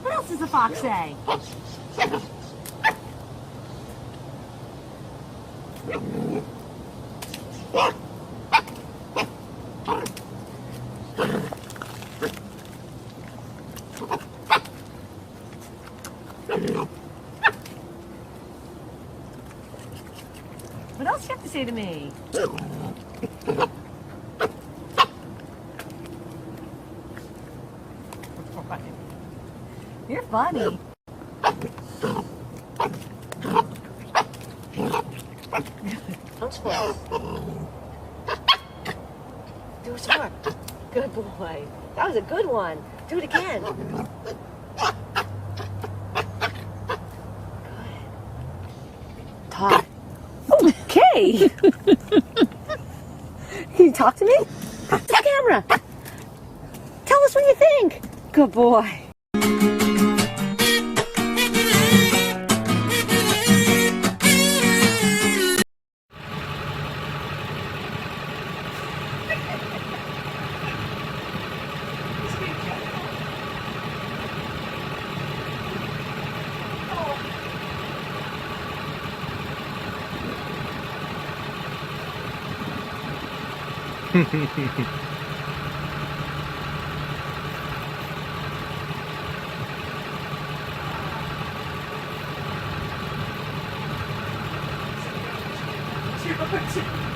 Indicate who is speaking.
Speaker 1: What else does the fox say? What else do you have to say to me? You're funny. Don't spoil. Do it smart. Good boy. That was a good one. Do it again. Good. Talk. Okay. Can you talk to me? To the camera. Tell us what you think. Good boy.
Speaker 2: Животными.